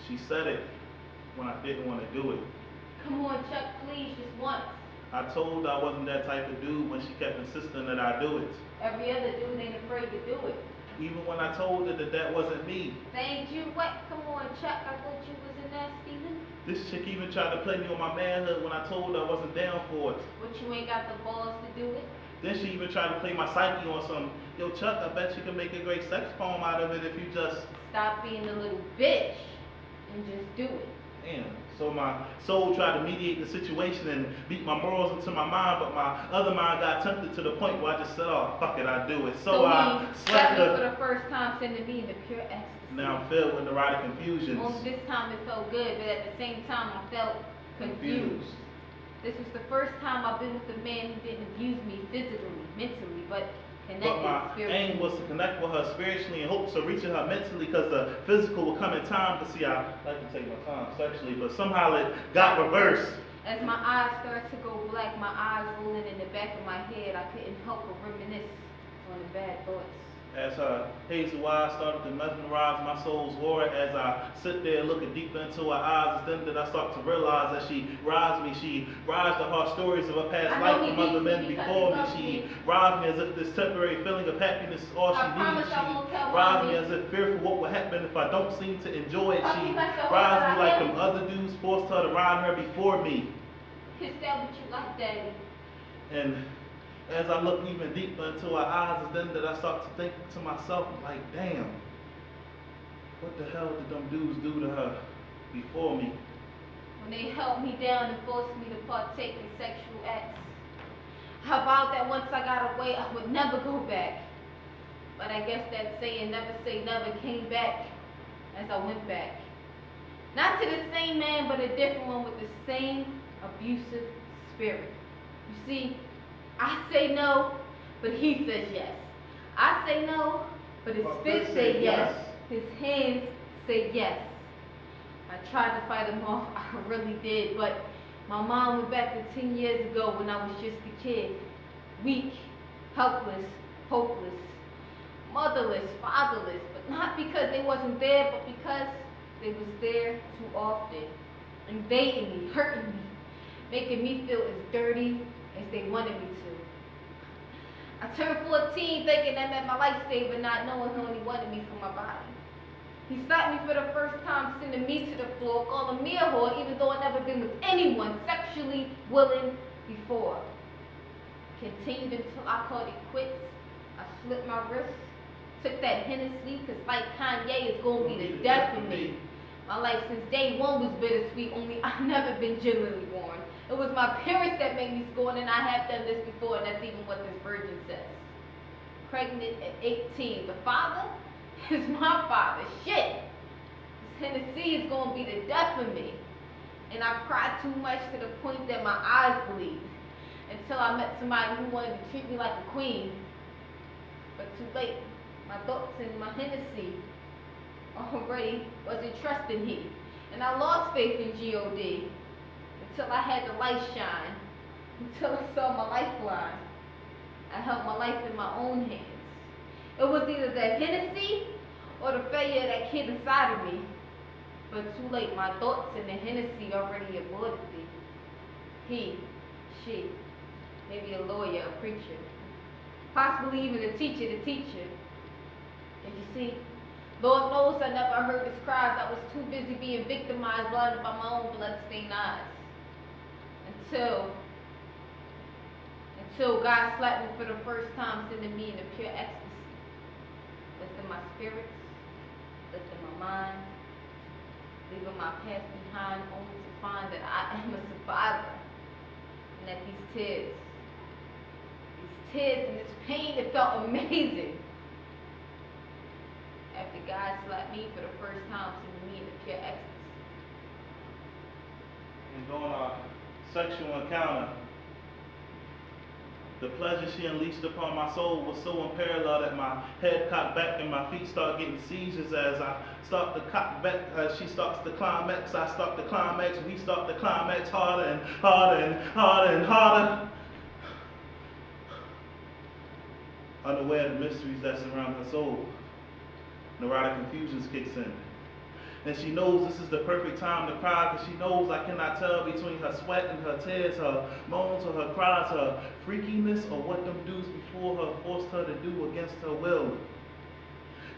She said it when I didn't want to do it. Come on, Chuck, please, just once. I told her I wasn't that type of dude when she kept insisting that I do it. Every other dude ain't afraid to do it. Even when I told her that that wasn't me. That ain't you. What? Come on, Chuck. I thought you was a nasty Luke. This chick even tried to play me on my manhood when I told her I wasn't down for it. But you ain't got the balls to do it. Then she even tried to play my psyche on some, yo, Chuck, I bet you can make a great sex poem out of it if you just. Stop being a little bitch and just do it. Damn. So my soul tried to mediate the situation and beat my morals into my mind, but my other mind got tempted to the point where I just said, oh, fuck it, I do it. So I he slapped slapped me for her. the first time, sending me into pure ecstasy. Now I'm filled with neurotic confusions. Only this time it felt good, but at the same time I felt confused. This was the first time I've been with a man who didn't abuse me physically, mentally, but connected my spiritually. aim was to connect with her spiritually in hopes of reaching her mentally, because the physical would come in time. But see, I like to take my time sexually, but somehow it got reversed. As my eyes started to go black, my eyes rolling in the back of my head, I couldn't help but reminisce on the bad thoughts. As her hazel eyes started to mesmerize my soul's aura, as I sit there looking deeper into her eyes, it's then that I start to realize that she rides me. She rides the hard stories of her past life from other men before me. She rides me as if this temporary feeling of happiness is all she needs. She rides me as if fearful what will happen if I don't seem to enjoy it. She rides me like them other dudes forced her to ride her before me. Is that what you like, Daddy? And as I look even deeper into her eyes, it's then that I start to think to myself, like, damn, what the hell did them dudes do to her before me? When they held me down and forced me to partake in sexual acts. I vowed that once I got away, I would never go back. But I guess that saying, never say never, came back as I went back. Not to the same man, but a different one with the same abusive spirit. You see, I say no, but he says yes. I say no, but his fists say yes. His hands say yes. I tried to fight him off, I really did, but my mom went back to 10 years ago when I was just a kid. Weak, helpless, hopeless, motherless, fatherless, but not because they wasn't there, but because they was there too often, invading me, hurting me, making me feel as dirty as they wanted me to. I turned 14 thinking that meant my lifesaver, not knowing he only wanted me for my body. He slapped me for the first time, sending me to the floor, calling me a whore, even though I'd never been with anyone sexually willing before. Continued until I called it quits. I slit my wrist, took that Hennessy, cause like Kanye, it's gonna be the death for me. My life since day one was bittersweet, only I've never been genuinely born. It was my parents that made me scorn, and I have done this before, and that's even what this virgin says. Pregnant at 18. The father is my father. Shit. This Hennessy is gonna be the death of me. And I cried too much to the point that my eyes bleed. Until I met somebody who wanted to treat me like a queen. But too late. My thoughts and my Hennessy already wasn't trusting he. And I lost faith in God. Until I had the light shine. Until I saw my lifeline. I held my life in my own hands. It was either that Hennessy or the failure of that kid inside of me. But too late, my thoughts and the Hennessy already aborted thee. He, she, maybe a lawyer, a preacher, possibly even a teacher to teach her. And you see, Lord knows I never heard his cries. I was too busy being victimized, blinded by my own bloodstained eyes. Until God slapped me for the first time, sending me into pure ecstasy. Lifting my spirits, lifting my mind, leaving my past behind only to find that I am a survivor. And that these tears and this pain, it felt amazing. After God slapped me for the first time, sending me into pure ecstasy. And during our sexual encounter, the pleasure she unleashed upon my soul was so unparalleled that my head cocked back and my feet start getting seizures as I start to cock back. She starts to climax, I start to climax, we start to climax harder and harder and harder and harder. Unaware of the mysteries that surround her soul, neurotic confusions kicks in. And she knows this is the perfect time to cry because she knows I cannot tell between her sweat and her tears, her moans or her cries, her freakiness or what them dudes before her forced her to do against her will.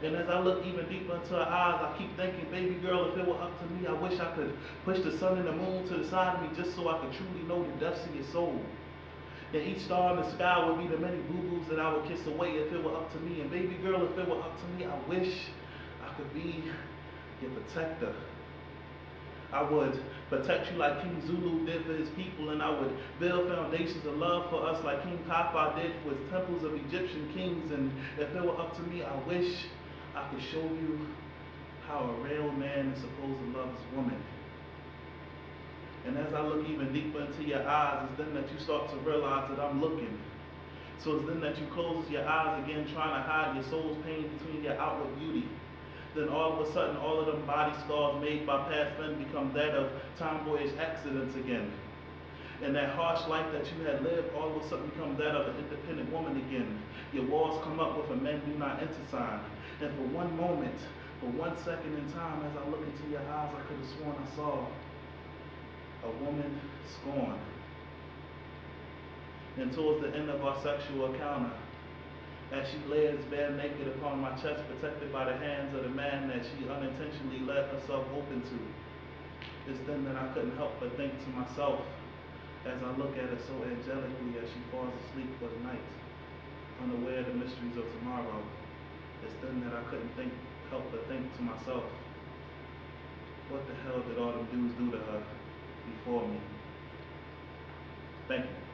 And as I look even deeper into her eyes, I keep thinking, baby girl, if it were up to me, I wish I could push the sun and the moon to the side of me just so I could truly know the depths of your soul. And each star in the sky would be the many boo-boos that I would kiss away if it were up to me. And baby girl, if it were up to me, I wish I could be your protector. I would protect you like King Zulu did for his people, and I would build foundations of love for us like King Kaffa did for his temples of Egyptian kings. And if it were up to me, I wish I could show you how a real man is supposed to love his woman. And as I look even deeper into your eyes, it's then that you start to realize that I'm looking. So it's then that you close your eyes again, trying to hide your soul's pain between your outward beauty. Then all of a sudden, all of them body scars made by past men become that of tomboyish accidents again. And that harsh life that you had lived all of a sudden becomes that of an independent woman again. Your walls come up with a men do not enter sign. And for one moment, for 1 second in time, as I look into your eyes, I could have sworn I saw a woman scorned. And towards the end of our sexual encounter, as she lays bare naked upon my chest, protected by the hands of the man that she unintentionally led herself open to, it's then that I couldn't help but think to myself, as I look at her so angelically as she falls asleep for the night, unaware of the mysteries of tomorrow, it's then that I couldn't help but think to myself, what the hell did all them dudes do to her before me? Thank you.